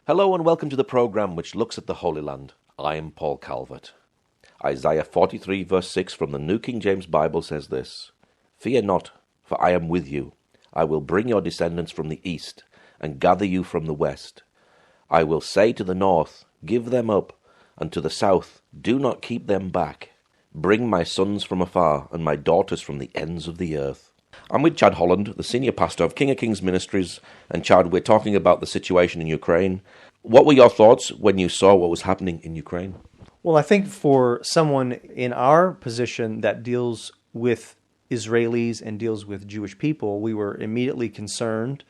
Hello and welcome to the program which looks at the Holy Land. I am Paul Calvert. Isaiah 43 verse 6 from the New King James Bible says this: "Fear not, for I am with you. I will bring your descendants from the east and gather you from the west. I will say to the north, give them up, and to the south, do not keep them back. Bring my sons from afar and my daughters from the ends of the earth." I'm with Chad Holland, the senior pastor of King of Kings Ministries. And Chad, we're talking about the situation in Ukraine. What were your thoughts when you saw what was happening in Ukraine? Well, I think for someone in our position that deals with Israelis and deals with Jewish people, we were immediately concerned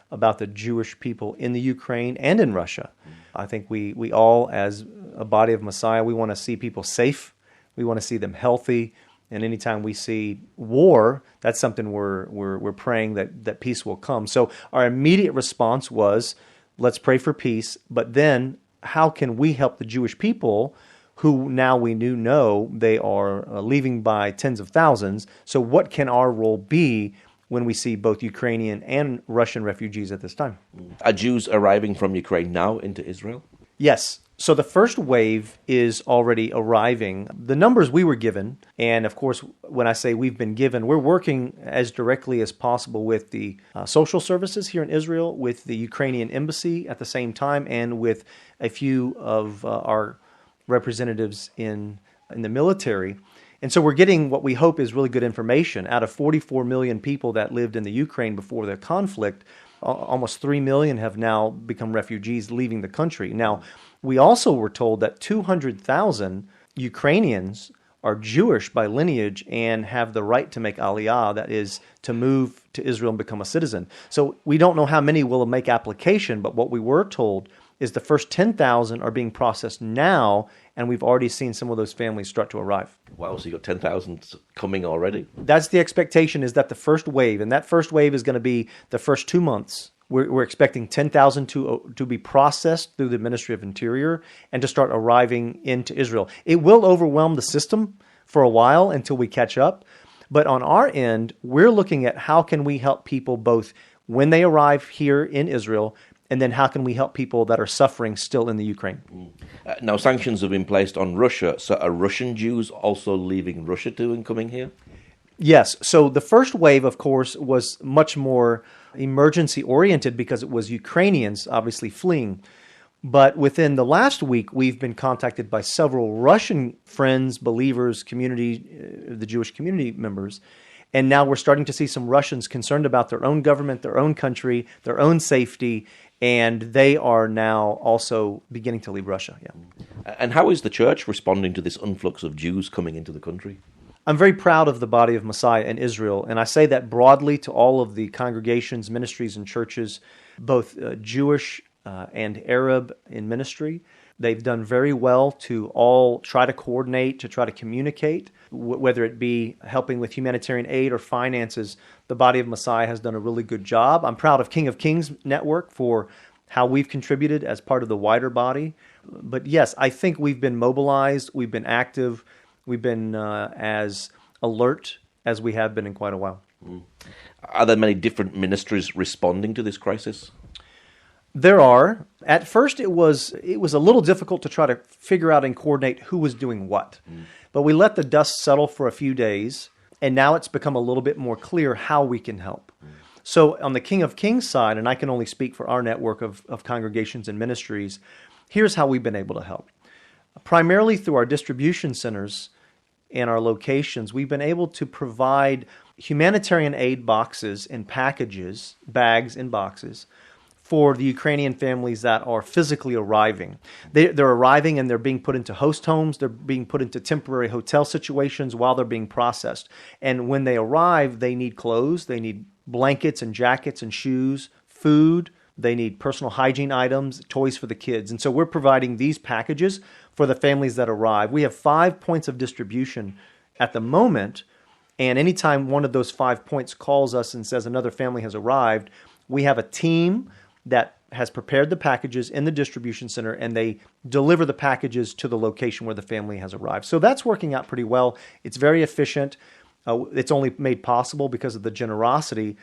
about the Jewish people in the Ukraine and in Russia. I think we all, as a body of Messiah, we want to see people safe. We want to see them healthy. And anytime we see war, that's something we're praying that peace will come. So our immediate response was, let's pray for peace. But then, how can we help the Jewish people who now we know they are leaving by tens of thousands? So what can our role be when we see both Ukrainian and Russian refugees at this time? Are Jews arriving from Ukraine now into Israel? Yes. So the first wave is already arriving. The numbers we were given, and of course, when I say we've been given, we're working as directly as possible with the social services here in Israel, with the Ukrainian embassy at the same time, and with a few of our representatives in the military. And so we're getting what we hope is really good information. Out of 44 million people that lived in the Ukraine before the conflict, almost 3 million have now become refugees leaving the country. Now, we also were told that 200,000 Ukrainians are Jewish by lineage and have the right to make aliyah, that is, to move to Israel and become a citizen. So we don't know how many will make application, but what we were told is the first 10,000 are being processed now, and we've already seen some of those families start to arrive. Wow, so you got 10,000 coming already? That's the expectation, is that the first wave, and that first wave is going to be the first 2 months. We're expecting 10,000 to be processed through the Ministry of Interior and to start arriving into Israel. It will overwhelm the system for a while until we catch up. But on our end, we're looking at how can we help people both when they arrive here in Israel, and then how can we help people that are suffering still in the Ukraine? Now, sanctions have been placed on Russia. So are Russian Jews also leaving Russia too and coming here? Yes. So the first wave, of course, was much more emergency-oriented because it was Ukrainians obviously fleeing. But within the last week, we've been contacted by several Russian friends, believers, the Jewish community members. And now we're starting to see some Russians concerned about their own government, their own country, their own safety, and they are now also beginning to leave Russia. Yeah. And how is the church responding to this influx of Jews coming into the country? I'm very proud of the body of Messiah in Israel, and I say that broadly to all of the congregations, ministries, and churches, both Jewish and Arab in ministry. They've done very well to all try to coordinate, to try to communicate, whether it be helping with humanitarian aid or finances. The body of Messiah has done a really good job. I'm proud of King of Kings Network for how we've contributed as part of the wider body. But yes, I think we've been mobilized, we've been active, we've been as alert as we have been in quite a while. Are there many different ministries responding to this crisis? There are. At first, it was a little difficult to try to figure out and coordinate who was doing what. But we let the dust settle for a few days, and now it's become a little bit more clear how we can help. So on the King of Kings side, and I can only speak for our network of congregations and ministries, here's how we've been able to help. Primarily through our distribution centers and our locations, we've been able to provide humanitarian aid boxes and packages, bags and boxes, for the Ukrainian families that are physically arriving. They're arriving and they're being put into host homes. They're being put into temporary hotel situations while they're being processed. And when they arrive, they need clothes. They need blankets and jackets and shoes, food. They need personal hygiene items, toys for the kids. And so we're providing these packages for the families that arrive. We have 5 points of distribution at the moment. And anytime one of those 5 points calls us and says another family has arrived, we have a team that has prepared the packages in the distribution center, and they deliver the packages to the location where the family has arrived. So that's working out pretty well. It's very efficient. It's only made possible because of the generosity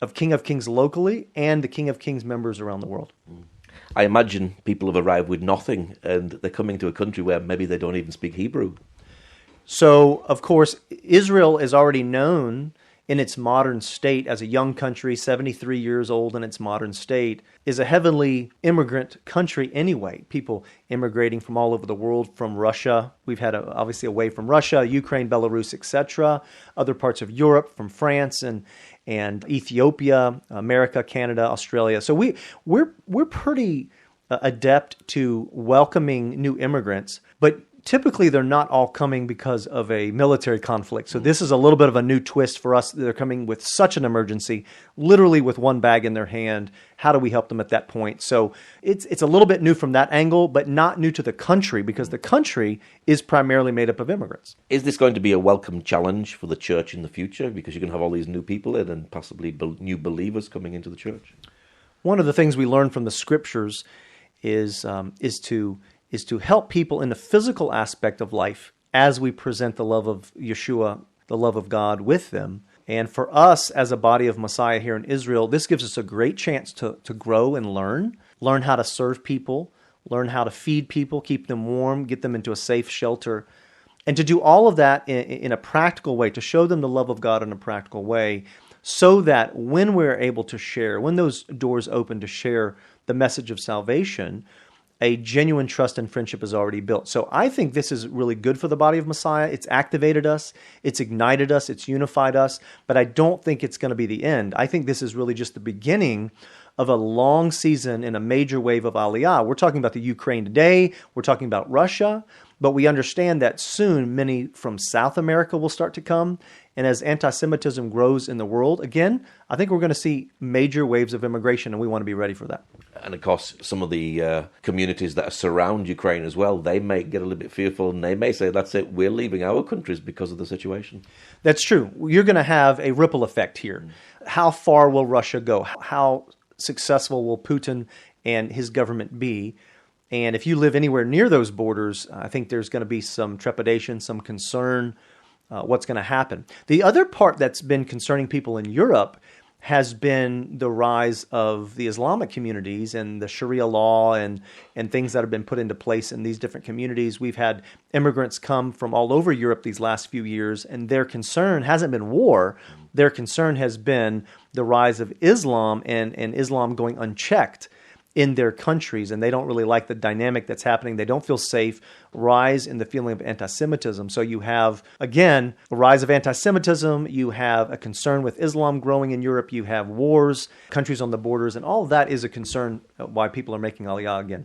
of King of Kings locally and the King of Kings members around the world. I imagine people have arrived with nothing, and they're coming to a country where maybe they don't even speak Hebrew. So, of course, Israel is already known in its modern state as a young country, 73 years old in its modern state, is a heavily immigrant country anyway. People immigrating from all over the world, from Russia. We've had, obviously, away from Russia, Ukraine, Belarus, etc. Other parts of Europe, from France and Ethiopia, America, Canada, Australia. So we're pretty adept to welcoming new immigrants, but typically, they're not all coming because of a military conflict. So this is a little bit of a new twist for us. They're coming with such an emergency, literally with one bag in their hand. How do we help them at that point? So it's a little bit new from that angle, but not new to the country, because the country is primarily made up of immigrants. Is this going to be a welcome challenge for the church in the future? Because you're going to have all these new people in and possibly new believers coming into the church. One of the things we learn from the scriptures is to help people in the physical aspect of life as we present the love of Yeshua, the love of God with them. And for us as a body of Messiah here in Israel, this gives us a great chance to grow and learn how to serve people, learn how to feed people, keep them warm, get them into a safe shelter, and to do all of that in a practical way, to show them the love of God in a practical way, so that when we're able to share, when those doors open to share the message of salvation, a genuine trust and friendship is already built. So I think this is really good for the body of Messiah. It's activated us, it's ignited us, it's unified us, but I don't think it's going to be the end. I think this is really just the beginning of a long season and a major wave of Aliyah. We're talking about the Ukraine today, we're talking about Russia, but we understand that soon many from South America will start to come. And as anti-Semitism grows in the world, again, I think we're going to see major waves of immigration, and we want to be ready for that. And of course, some of the communities that surround Ukraine as well, they may get a little bit fearful, and they may say, that's it, we're leaving our countries because of the situation. That's true. You're going to have a ripple effect here. How far will Russia go? How successful will Putin and his government be? And if you live anywhere near those borders, I think there's going to be some trepidation, some concern, what's going to happen. The other part that's been concerning people in Europe has been the rise of the Islamic communities and the Sharia law and things that have been put into place in these different communities. We've had immigrants come from all over Europe these last few years, and their concern hasn't been war. Their concern has been the rise of Islam and Islam going unchecked in their countries, and they don't really like the dynamic that's happening. They don't feel safe. Rise in the feeling of anti-Semitism. So you have, again, a rise of anti-Semitism. You have a concern with Islam growing in Europe. You have wars, countries on the borders, and all of that is a concern why people are making Aliyah again.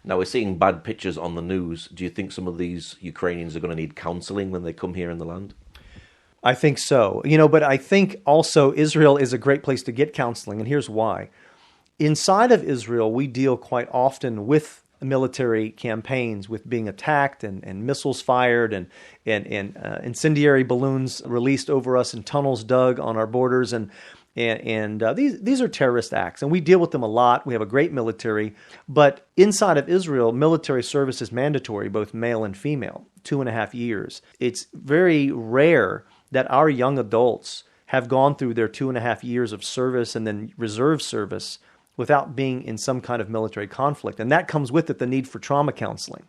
Now, we're seeing bad pictures on the news. Do you think some of these Ukrainians are going to need counseling when they come here in the land? I think so. But I think also Israel is a great place to get counseling, and here's why. Inside of Israel, we deal quite often with military campaigns, with being attacked and missiles fired and incendiary balloons released over us and tunnels dug on our borders. And these are terrorist acts, and we deal with them a lot. We have a great military. But inside of Israel, military service is mandatory, both male and female, 2.5 years. It's very rare that our young adults have gone through their 2.5 years of service and then reserve service without being in some kind of military conflict. And that comes with it the need for trauma counseling,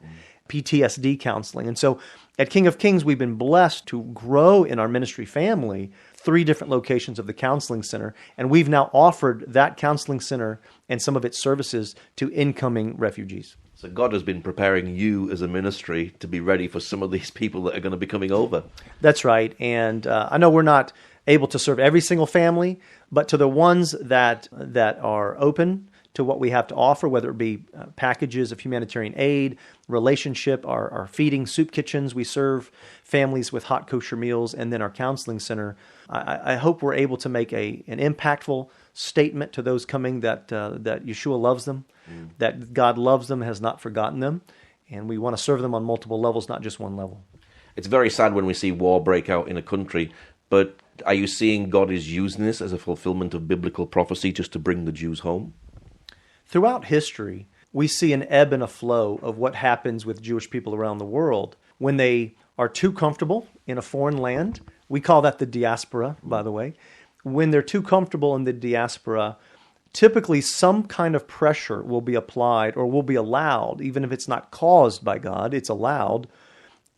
PTSD counseling. And so at King of Kings, we've been blessed to grow in our ministry family 3 different locations of the counseling center. And we've now offered that counseling center and some of its services to incoming refugees. So God has been preparing you as a ministry to be ready for some of these people that are going to be coming over. That's right. And I know we're not able to serve every single family, but to the ones that are open to what we have to offer, whether it be packages of humanitarian aid, relationship, our feeding soup kitchens, we serve families with hot kosher meals, and then our counseling center. I hope we're able to make an impactful statement to those coming that Yeshua loves them, that God loves them, has not forgotten them, and we want to serve them on multiple levels, not just one level. It's very sad when we see war break out in a country, but are you seeing God is using this as a fulfillment of biblical prophecy just to bring the Jews home? Throughout history, we see an ebb and a flow of what happens with Jewish people around the world. When they are too comfortable in a foreign land, we call that the diaspora, by the way. When they're too comfortable in the diaspora, typically some kind of pressure will be applied or will be allowed, even if it's not caused by God, it's allowed.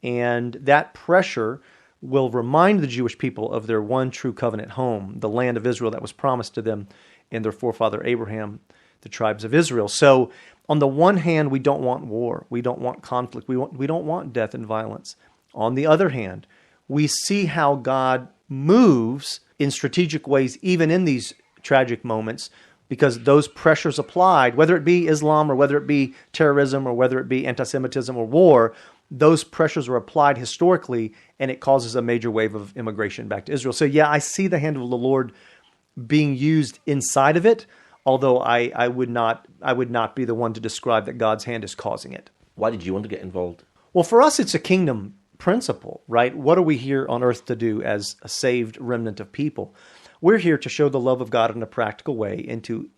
And that pressure will remind the Jewish people of their one true covenant home, the land of Israel that was promised to them in their forefather Abraham, the tribes of Israel. So on the one hand, we don't want war. We don't want conflict. We don't want death and violence. On the other hand, we see how God moves in strategic ways, even in these tragic moments, because those pressures applied, whether it be Islam or whether it be terrorism or whether it be anti-Semitism or war, those pressures were applied historically, and it causes a major wave of immigration back to Israel. So yeah, I see the hand of the Lord being used inside of it, although I would not be the one to describe that God's hand is causing it. Why did you want to get involved? Well, for us, it's a kingdom principle, right? What are we here on earth to do as a saved remnant of people? We're here to show the love of God in a practical way and to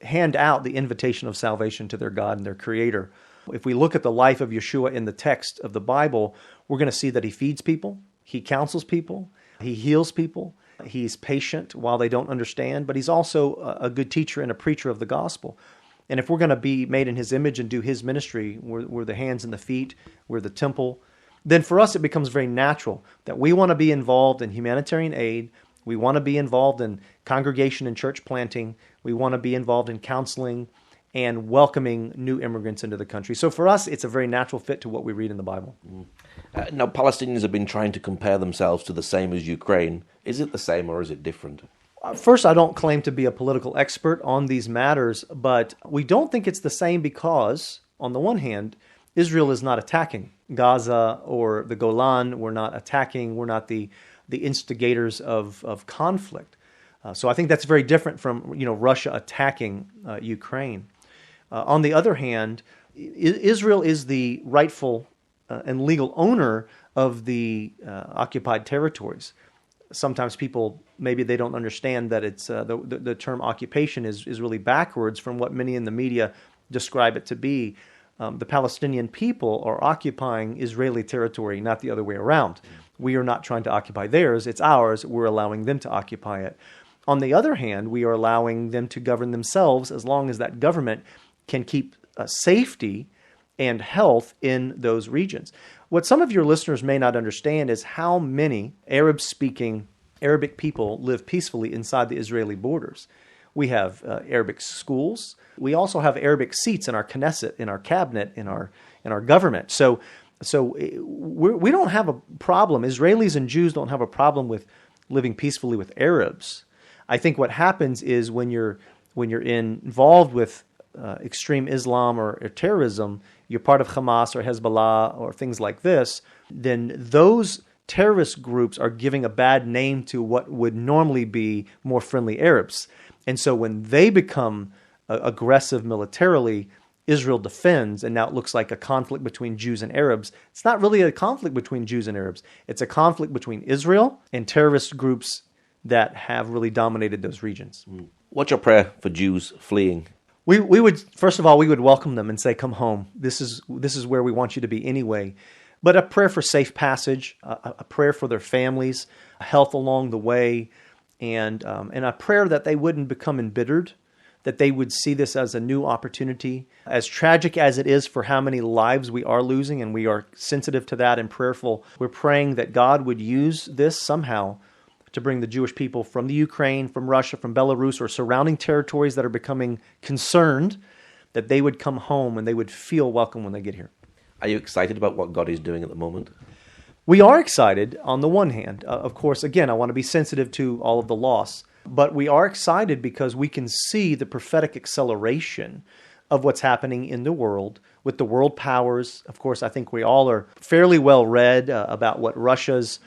hand out the invitation of salvation to their God and their Creator. If we look at the life of Yeshua in the text of the Bible, we're going to see that he feeds people, he counsels people, he heals people, he's patient while they don't understand, but he's also a good teacher and a preacher of the gospel. And if we're going to be made in his image and do his ministry, we're the hands and the feet, we're the temple, then for us it becomes very natural that we want to be involved in humanitarian aid, we want to be involved in congregation and church planting, we want to be involved in counseling, and welcoming new immigrants into the country. So for us, it's a very natural fit to what we read in the Bible. Now, Palestinians have been trying to compare themselves to the same as Ukraine. Is it the same or is it different? First, I don't claim to be a political expert on these matters, but we don't think it's the same because, on the one hand, Israel is not attacking Gaza or the Golan. We're not attacking. We're not the instigators of conflict. So I think that's very different from Russia attacking Ukraine. On the other hand, Israel is the rightful and legal owner of the occupied territories. Sometimes people, maybe they don't understand that it's the term occupation is really backwards from what many in the media describe it to be. The Palestinian people are occupying Israeli territory, not the other way around. We are not trying to occupy theirs, it's ours, we're allowing them to occupy it. On the other hand, we are allowing them to govern themselves as long as that government can keep safety and health in those regions. What some of your listeners may not understand is how many Arab-speaking Arabic people live peacefully inside the Israeli borders. We have Arabic schools. We also have Arabic seats in our Knesset, in our cabinet, in our government. So we don't have a problem. Israelis and Jews don't have a problem with living peacefully with Arabs. I think what happens is when you're involved with extreme Islam or terrorism, you're part of Hamas or Hezbollah or things like this, then those terrorist groups are giving a bad name to what would normally be more friendly Arabs. And so when they become aggressive militarily, Israel defends, and now it looks like a conflict between Jews and Arabs. It's not really a conflict between Jews and Arabs. It's a conflict between Israel and terrorist groups that have really dominated those regions. What's your prayer for Jews fleeing? We would, first of all, we would welcome them and say, come home. This is where we want you to be anyway. But a prayer for safe passage, a prayer for their families, health along the way, and a prayer that they wouldn't become embittered, that they would see this as a new opportunity. As tragic as it is for how many lives we are losing, and we are sensitive to that and prayerful, we're praying that God would use this somehow to bring the Jewish people from the Ukraine, from Russia, from Belarus, or surrounding territories that are becoming concerned, that they would come home and they would feel welcome when they get here. Are you excited about what God is doing at the moment? We are excited on the one hand. Of course, again, I want to be sensitive to all of the loss. But we are excited because we can see the prophetic acceleration of what's happening in the world with the world powers. Of course, I think we all are fairly well read about what Russia's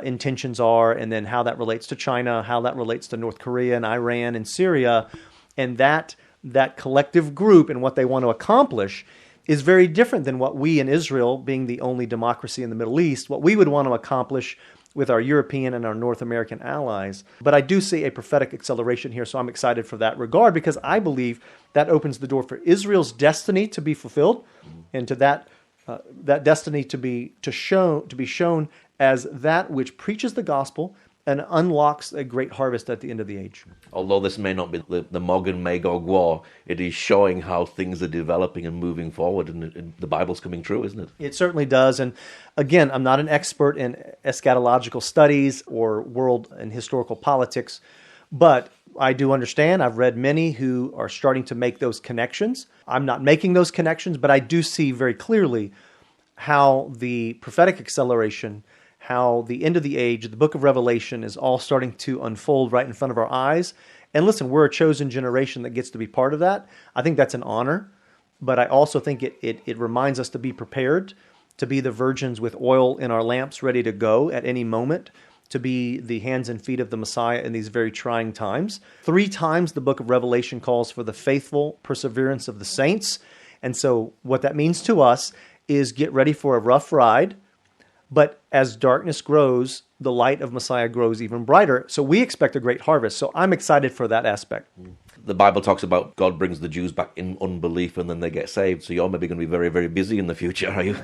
intentions are, and then how that relates to China, how that relates to North Korea and Iran and Syria. And that collective group and what they want to accomplish is very different than what we in Israel, being the only democracy in the Middle East, what we would want to accomplish with our European and our North American allies. But I do see a prophetic acceleration here, so I'm excited for that regard, because I believe that opens the door for Israel's destiny to be fulfilled, and to that destiny to be shown as that which preaches the gospel and unlocks a great harvest at the end of the age. Although this may not be the Mog and Magog war, it is showing how things are developing and moving forward, and the Bible's coming true, isn't it? It certainly does. And again, I'm not an expert in eschatological studies or world and historical politics, but I do understand. I've read many who are starting to make those connections. I'm not making those connections, but I do see very clearly how the prophetic acceleration, how the end of the age, the book of Revelation is all starting to unfold right in front of our eyes. And listen, we're a chosen generation that gets to be part of that. I think that's an honor, but I also think it reminds us to be prepared, to be the virgins with oil in our lamps ready to go at any moment, to be the hands and feet of the Messiah in these very trying times. 3 times the book of Revelation calls for the faithful perseverance of the saints. And so what that means to us is get ready for a rough ride, but as darkness grows, the light of Messiah grows even brighter. So we expect a great harvest. So I'm excited for that aspect. The Bible talks about God brings the Jews back in unbelief and then they get saved. So you're maybe going to be very, very busy in the future, are you?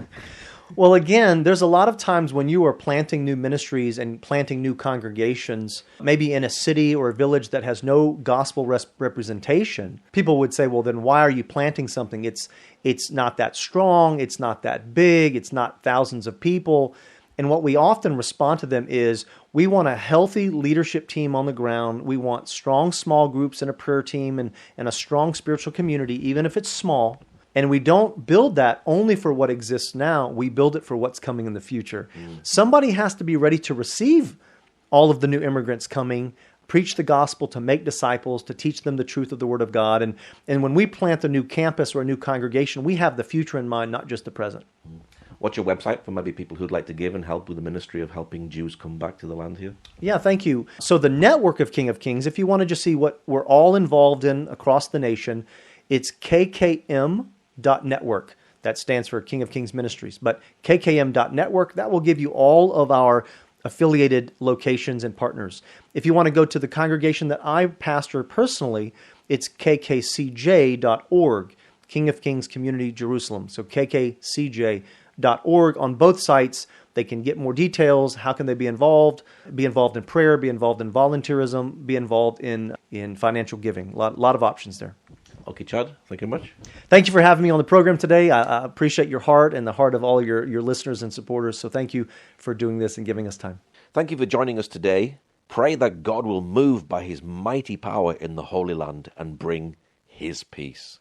Well, again, there's a lot of times when you are planting new ministries and planting new congregations, maybe in a city or a village that has no gospel representation, people would say, well, then why are you planting something? It's not that strong, it's not that big, it's not thousands of people. And what we often respond to them is, we want a healthy leadership team on the ground. We want strong small groups and a prayer team and a strong spiritual community, even if it's small. And we don't build that only for what exists now. We build it for what's coming in the future. Somebody has to be ready to receive all of the new immigrants coming, preach the gospel, to make disciples, to teach them the truth of the Word of God. And when we plant a new campus or a new congregation, we have the future in mind, not just the present. What's your website for maybe people who'd like to give and help with the ministry of helping Jews come back to the land here? Yeah, thank you. So the network of King of Kings, if you want to just see what we're all involved in across the nation, it's kkm.network. That stands for King of Kings Ministries. But kkm.network, that will give you all of our affiliated locations and partners. If you want to go to the congregation that I pastor personally, it's kkcj.org, King of Kings Community Jerusalem. So kkcj.org. On both sites, they can get more details. How can they be involved? Be involved in prayer, be involved in volunteerism, be involved in financial giving. A lot of options there. Okay, Chad, thank you very much. Thank you for having me on the program today. I appreciate your heart and the heart of all your listeners and supporters. So thank you for doing this and giving us time. Thank you for joining us today. Pray that God will move by his mighty power in the Holy Land and bring his peace.